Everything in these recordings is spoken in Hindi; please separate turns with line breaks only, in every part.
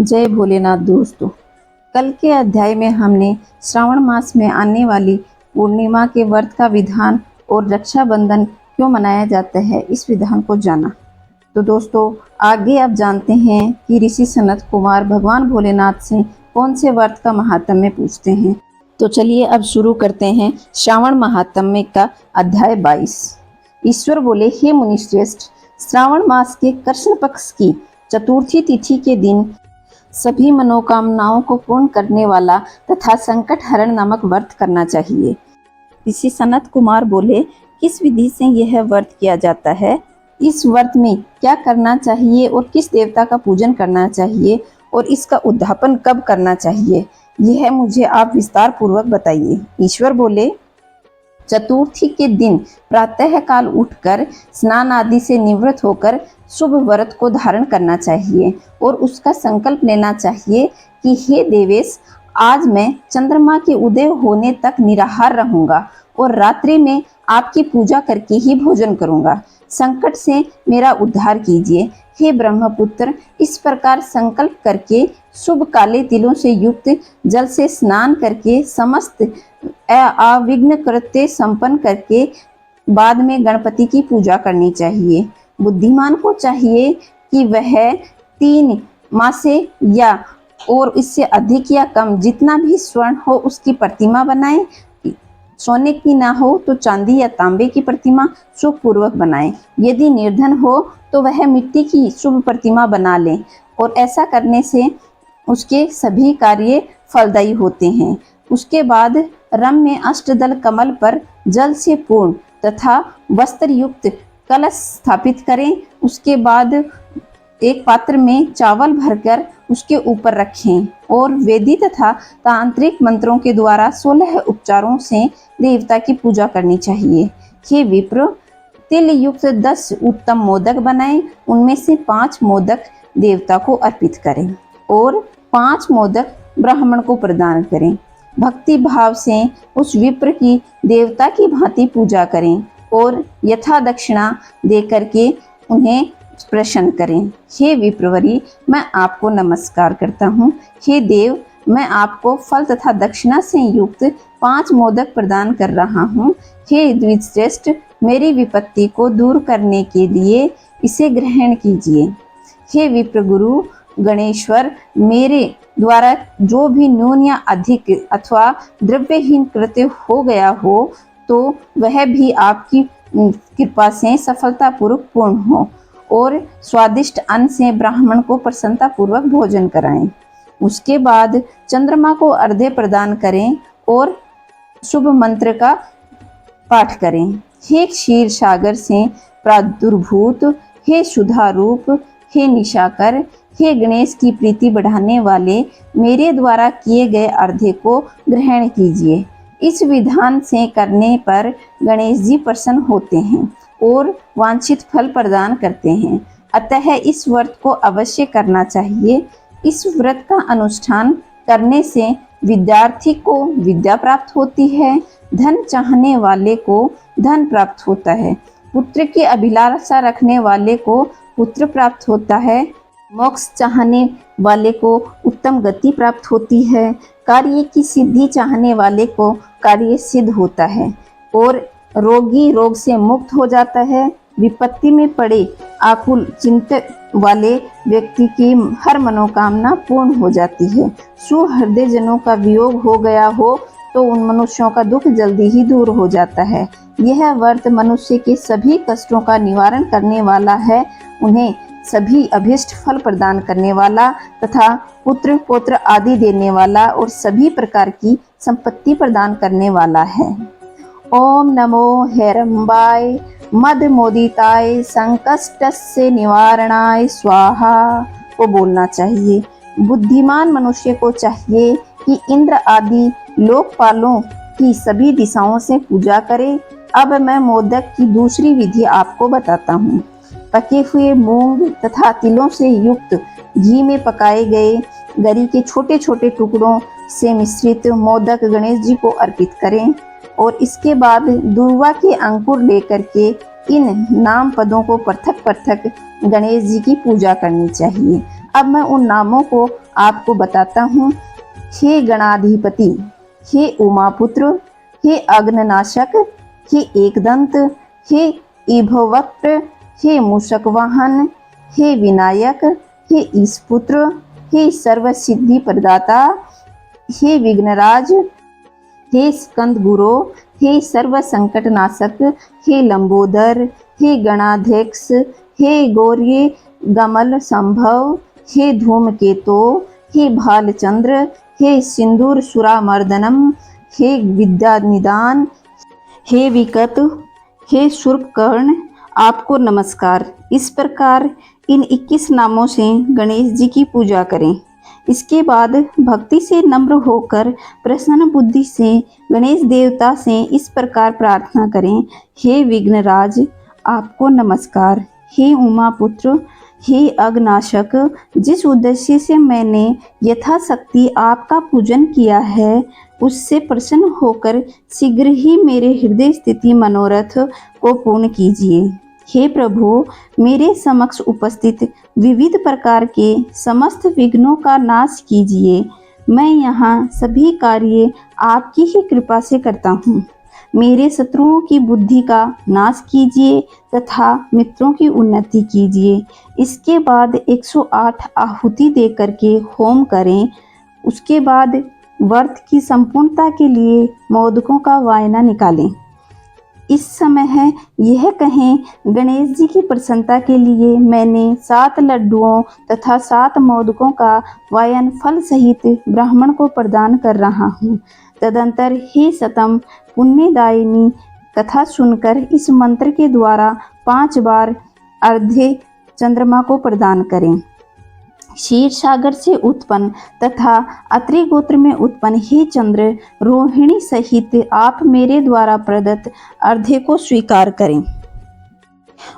जय भोलेनाथ दोस्तों। कल के अध्याय में हमने श्रावण मास में आने वाली पूर्णिमा के व्रत का विधान और रक्षाबंधन क्यों मनाया जाता है इस विधान को जाना। तो दोस्तों आगे आप जानते हैं कि ऋषि सनत कुमार भगवान भोलेनाथ से कौन से व्रत का महात्म्य पूछते हैं। तो चलिए अब शुरू करते हैं श्रावण महात्म्य का अध्याय 22। ईश्वर बोले, हे मुनिश्रेष्ठ, श्रावण मास के कृष्ण पक्ष की चतुर्थी तिथि के दिन सभी मनोकामनाओं को पूर्ण करने वाला तथा संकट हरण नामक व्रत करना चाहिए। ऋषि सनत कुमार बोले, किस विधि से यह व्रत किया जाता है, इस व्रत में क्या करना चाहिए और किस देवता का पूजन करना चाहिए और इसका उद्यापन कब करना चाहिए, यह मुझे आप विस्तार पूर्वक बताइए। ईश्वर बोले, चतुर्थी के दिन प्रातः काल उठकर स्नान आदि से निवृत्त होकर शुभ व्रत को धारण करना चाहिए और उसका संकल्प लेना चाहिए कि हे देवेश, आज मैं चंद्रमा के उदय होने तक निराहार रहूंगा और रात्रि में आपकी पूजा करके ही भोजन करूंगा। संकट से मेरा उद्धार कीजिए। हे ब्रह्मपुत्र, इस प्रकार संकल्प करके शुभ काले तिलों से युक्त जल से स्नान करके समस्त अविघ्न कृत्य संपन्न करके बाद में गणपति की पूजा करनी चाहिए। बुद्धिमान को चाहिए कि वह 3 मासे या और इससे अधिक या कम जितना भी स्वर्ण हो उसकी प्रतिमा बनाए। सोने की ना हो तो चांदी या तांबे की प्रतिमा सुख पूर्वक बनाए। यदि निर्धन हो तो वह मिट्टी की शुभ प्रतिमा बना ले और ऐसा करने से उसके सभी कार्य फलदायी होते हैं। उसके बाद रम्य अष्टदल कमल पर जल से पूर्ण तथा वस्त्र युक्त कलश स्थापित करें। उसके बाद एक पात्र में चावल भरकर उसके ऊपर रखें और वेदी तथा तांत्रिक मंत्रों के द्वारा 16 उपचारों से देवता की पूजा करनी चाहिए। हे विप्र, तिल युक्त 10 उत्तम मोदक बनाएं, उनमें से 5 मोदक देवता को अर्पित करें और 5 मोदक ब्राह्मण को प्रदान करें। भक्ति भाव से उस विप्र की देवता की भांति पूजा करें और यथा दक्षिणा देकर के उन्हें प्रसन्न करें। हे विप्रवरी, मैं आपको नमस्कार करता हूँ। हे देव, मैं आपको फल तथा दक्षिणा से युक्त 5 मोदक प्रदान कर रहा हूँ। हे द्विजश्रेष्ठ, मेरी विपत्ति को दूर करने के लिए इसे ग्रहण कीजिए। हे विप्र गुरु गणेश्वर, मेरे द्वारा जो भी न्यून या अधिक अथवा द्रव्यहीन कृत्य हो गया हो तो वह भी आपकी कृपा से सफलतापूर्वक पूर्ण हो और स्वादिष्ट अन्न से ब्राह्मण को प्रसन्नता पूर्वक भोजन कराएं। उसके बाद चंद्रमा को अर्घ्य प्रदान करें और शुभ मंत्र का पाठ करें। हे क्षीर सागर से प्रादुर्भूत, हे सुधा रूप, हे निशाकर, हे गणेश की प्रीति बढ़ाने वाले, मेरे द्वारा किए गए अर्घ्य को ग्रहण कीजिए। इस विधान से करने पर गणेश जी प्रसन्न होते हैं और वांछित फल प्रदान करते हैं। अतः इस व्रत को अवश्य करना चाहिए। इस व्रत का अनुष्ठान करने से विद्यार्थी को विद्या प्राप्त होती है, धन चाहने वाले को धन प्राप्त होता है, पुत्र की अभिलाषा रखने वाले को पुत्र प्राप्त होता है, मोक्ष चाहने वाले को उत्तम गति प्राप्त होती है, कार्य की सिद्धि चाहने वाले को कार्य सिद्ध होता है और रोगी रोग से मुक्त हो जाता है। विपत्ति में पड़े आकुल चिंतित वाले व्यक्ति की हर मनोकामना पूर्ण हो जाती है। सुहृदय जनों का वियोग हो गया हो तो उन मनुष्यों का दुख जल्दी ही दूर हो जाता है। यह व्रत मनुष्य के सभी कष्टों का निवारण करने वाला है, उन्हें सभी अभीष्ट फल प्रदान करने वाला तथा पुत्र पौत्र आदि देने वाला और सभी प्रकार की संपत्ति प्रदान करने वाला है। ओम नमो हेरंबाय मद मोदिताय संकष्टस्य निवारणाय स्वाहा को बोलना चाहिए। बुद्धिमान मनुष्य को चाहिए कि इंद्र आदि लोकपालों की सभी दिशाओं से पूजा करे। अब मैं मोदक की दूसरी विधि आपको बताता हूँ। पके हुए मूंग तथा तिलों से युक्त घी में पकाए गए गरी के छोटे छोटे टुकड़ों से मिश्रित मोदक गणेश जी को अर्पित करें और इसके बाद दुर्वा के अंकुर लेकर के इन नाम पदों को पृथक पृथक गणेश जी की पूजा करनी चाहिए। अब मैं उन नामों को आपको बताता हूँ। हे गणाधिपति, हे उमापुत्र, हे अग्निनाशक, हे एकदंत, हे ईभवक्त्र, हे मूषक वाहन, हे विनायक, हे ईशपुत्र, हे सर्वसिद्धि प्रदाता, हे विघ्नराज, हे स्कंद गुरो, हे सर्व संकट नाशक, हे लंबोदर, हे गणाध्यक्ष, हे गौर्य गमल संभव, हे धूमकेतो, हे भालचंद्र, हे सिंदूर सुरामर्दनम, हे विद्या निदान, हे विकट, हे शूर्पकर्ण, आपको नमस्कार। इस प्रकार इन 21 नामों से गणेश जी की पूजा करें। इसके बाद भक्ति से नम्र होकर प्रसन्न बुद्धि से गणेश देवता से इस प्रकार प्रार्थना करें। हे विघ्नराज, आपको नमस्कार। हे उमापुत्र, हे अग्नाशक, जिस उद्देश्य से मैंने यथाशक्ति आपका पूजन किया है, उससे प्रसन्न होकर शीघ्र ही मेरे हृदय स्थिति मनोरथ को पूर्ण कीजिए। हे प्रभु, मेरे समक्ष उपस्थित विविध प्रकार के समस्त विघ्नों का नाश कीजिए। मैं यहाँ सभी कार्य आपकी ही कृपा से करता हूँ। मेरे शत्रुओं की बुद्धि का नाश कीजिए तथा मित्रों की उन्नति कीजिए। इसके बाद 108 आहुति दे करके होम करें। उसके बाद व्रत की संपूर्णता के लिए मोदकों का वायना निकालें। इस समय है यह कहें, गणेश जी की प्रसन्नता के लिए मैंने 7 लड्डुओं तथा 7 मोदकों का वायन फल सहित ब्राह्मण को प्रदान कर रहा हूँ। तदंतर हे सतम पुण्यदायिनी कथा सुनकर इस मंत्र के द्वारा 5 बार अर्घ्य चंद्रमा को प्रदान करें। क्षीर सागर से उत्पन्न तथा अत्रि गोत्र में उत्पन्न हे चंद्र, रोहिणी सहित आप मेरे द्वारा प्रदत्त अर्घ्य को स्वीकार करें।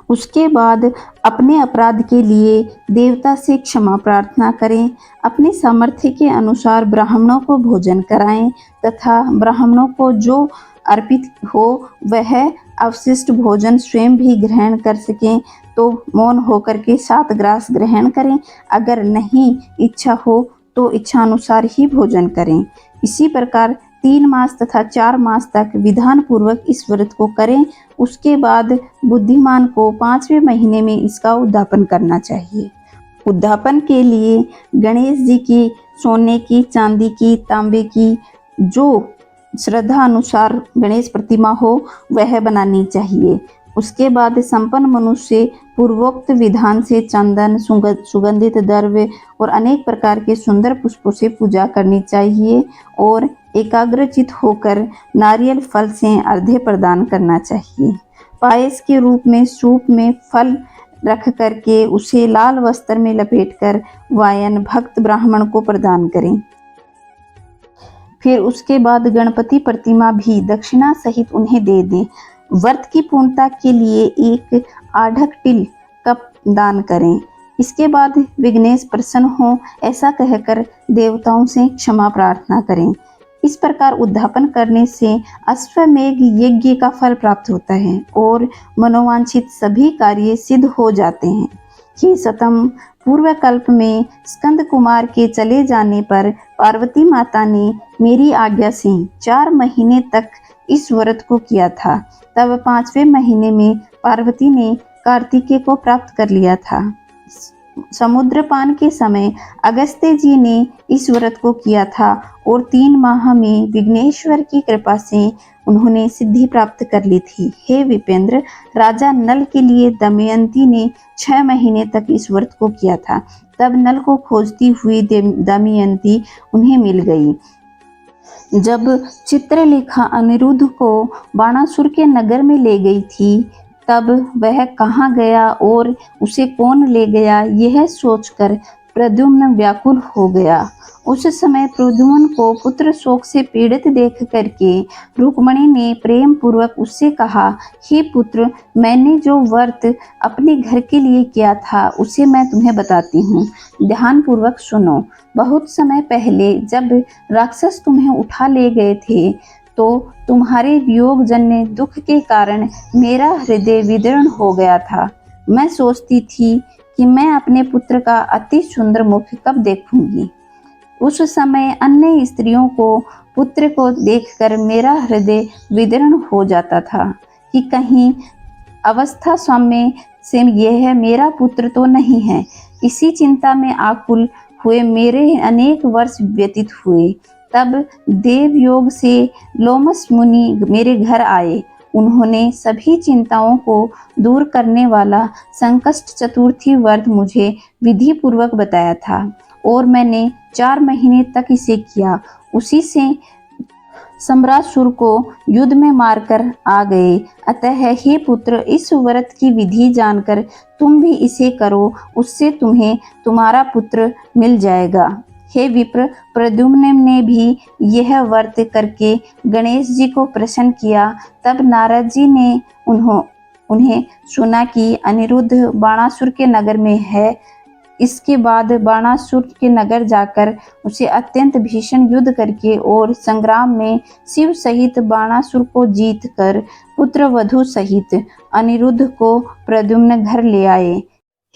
उसके बाद अपने अपराध के लिए देवता से क्षमा प्रार्थना करें। अपने सामर्थ्य के अनुसार ब्राह्मणों को भोजन कराएं तथा ब्राह्मणों को जो अर्पित हो वह अवशिष्ट भोजन स्वयं भी ग्रहण कर सकें तो मौन होकर के 7 ग्रास ग्रहण करें। अगर नहीं इच्छा हो तो इच्छा अनुसार ही भोजन करें। इसी प्रकार 3 मास तथा 4 मास तक विधान पूर्वक इस व्रत को करें। उसके बाद बुद्धिमान को 5वें महीने में इसका उद्यापन करना चाहिए। उद्यापन के लिए गणेश जी की सोने की, चांदी की, तांबे की जो श्रद्धा अनुसार गणेश प्रतिमा हो वह बनानी चाहिए। उसके बाद संपन्न मनुष्य पूर्वोक्त विधान से चंदन, सुगंधित द्रव्य और अनेक प्रकार के सुंदर पुष्पों से पूजा करनी चाहिए और एकाग्रचित होकर नारियल फल से अर्घ्य प्रदान करना चाहिए। पायस के रूप में सूप में फल रख करके उसे लाल वस्त्र में लपेटकर वायन भक्त ब्राह्मण को प्रदान करें। फिर उसके बाद गणपति प्रतिमा भी दक्षिणा सहित उन्हें दे दें। व्रत की पूर्णता के लिए 1 आढ़क तिल का दान करें। इसके बाद विघ्नेश प्रसन्न हो ऐसा कहकर देवताओं से क्षमा प्रार्थना करें। इस प्रकार उद्यापन करने से अश्वमेघ यज्ञ का फल प्राप्त होता है और मनोवांछित सभी कार्य सिद्ध हो जाते हैं। हे सतम, पूर्व कल्प में स्कंद कुमार के चले जाने पर पार्वती माता ने मेरी आज्ञा से 4 महीने तक इस व्रत को किया था। तब 5वें महीने में पार्वती ने कार्तिकेय को प्राप्त कर लिया था। समुद्रपान के समय अगस्त्य जी ने इस व्रत को किया था और 3 माह में विघ्नेश्वर की कृपा से उन्होंने सिद्धि प्राप्त कर ली थी। हे विपेंद्र, राजा नल के लिए दमयंती ने 6 महीने तक इस व्रत को किया था। तब नल को खोजती हुई दमयंती उन्हें मिल गई। जब चित्रलेखा अनिरुद्ध को बाणासुर के नगर में ले गई थी तब वह कहाँ गया और उसे कौन ले गया, यह सोचकर प्रद्युम्न व्याकुल हो गया। उस समय प्रद्युम्न को पुत्र शोक से पीड़ित देख करके रुक्मिणी ने प्रेम पूर्वक उससे कहा, हे पुत्र, मैंने जो व्रत अपने घर के लिए किया था उसे मैं तुम्हें बताती हूँ, ध्यान पूर्वक सुनो। बहुत समय पहले जब राक्षस तुम्हें उठा ले गए थे तो तुम्हारे वियोग जन्य दुख के कारण मेरा हृदय विदीर्ण हो गया था। मैं सोचती थी कि मैं अपने पुत्र का अति सुंदर मुख कब देखूंगी। उस समय अन्य स्त्रियों को पुत्र को देखकर मेरा हृदय विदीर्ण हो जाता था कि कहीं अवस्था सौम्य से यह मेरा पुत्र तो नहीं है। इसी चिंता में आकुल हुए मेरे अनेक वर्ष व्यतीत हुए। तब देवयोग से लोमस मुनि मेरे घर आए। उन्होंने सभी चिंताओं को दूर करने वाला संकष्ट चतुर्थी व्रत मुझे विधि पूर्वक बताया था और मैंने 4 महीने तक इसे किया। उसी से सम्रासुर को युद्ध में मारकर आ गए। अतः हे पुत्र, इस व्रत की विधि जानकर तुम भी इसे करो, उससे तुम्हें तुम्हारा पुत्र मिल जाएगा। हे विप्र, प्रद्युम्न ने भी यह व्रत करके गणेश जी को प्रसन्न किया। तब नारद जी ने उन्हें सुना कि अनिरुद्ध बाणासुर के नगर में है। इसके बाद बाणासुर के नगर जाकर उसे अत्यंत भीषण युद्ध करके और संग्राम में शिव सहित बाणासुर को जीत कर पुत्र वधु सहित अनिरुद्ध को प्रद्युम्न घर ले आए।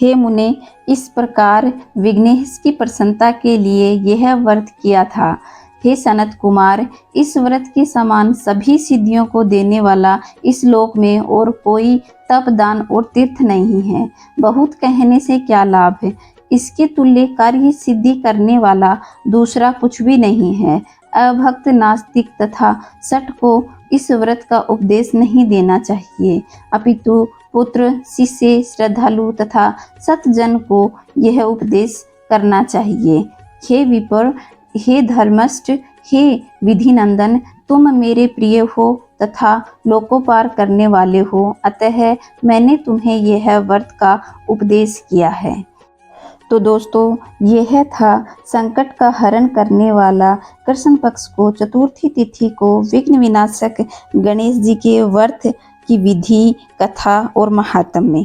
हे मुने, इस प्रकार विघ्नेश की प्रसन्नता के लिए यह व्रत किया था। हे सनत कुमार, इस व्रत के समान सभी सिद्धियों को देने वाला इस लोक में और कोई तप, दान और तीर्थ नहीं है। बहुत कहने से क्या लाभ है, इसके तुल्य कार्य सिद्धि करने वाला दूसरा कुछ भी नहीं है। अभक्त, नास्तिक तथा सठ को इस व्रत का उपदेश नहीं देना चाहिए, अपितु पुत्र, शिष्य, श्रद्धालु तथा सतजन को यह उपदेश करना चाहिए। हे विप्र, हे धर्मष्ट, हे विधिनंदन, तुम मेरे प्रिय हो तथा लोकोपार करने वाले हो, अतः मैंने तुम्हें यह व्रत का उपदेश किया है। तो दोस्तों, यह था संकट का हरण करने वाला कृष्ण पक्ष को चतुर्थी तिथि को विघ्न विनाशक गणेश जी के व्रत की विधि, कथा और महात्म्य।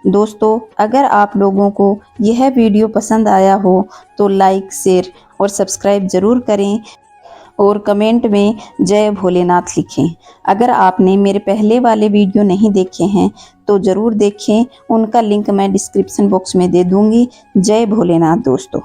दोस्तों, अगर आप लोगों को यह वीडियो पसंद आया हो तो लाइक, शेयर और सब्सक्राइब जरूर करें और कमेंट में जय भोलेनाथ लिखें। अगर आपने मेरे पहले वाले वीडियो नहीं देखे हैं तो ज़रूर देखें, उनका लिंक मैं डिस्क्रिप्शन बॉक्स में दे दूँगी। जय भोलेनाथ दोस्तों।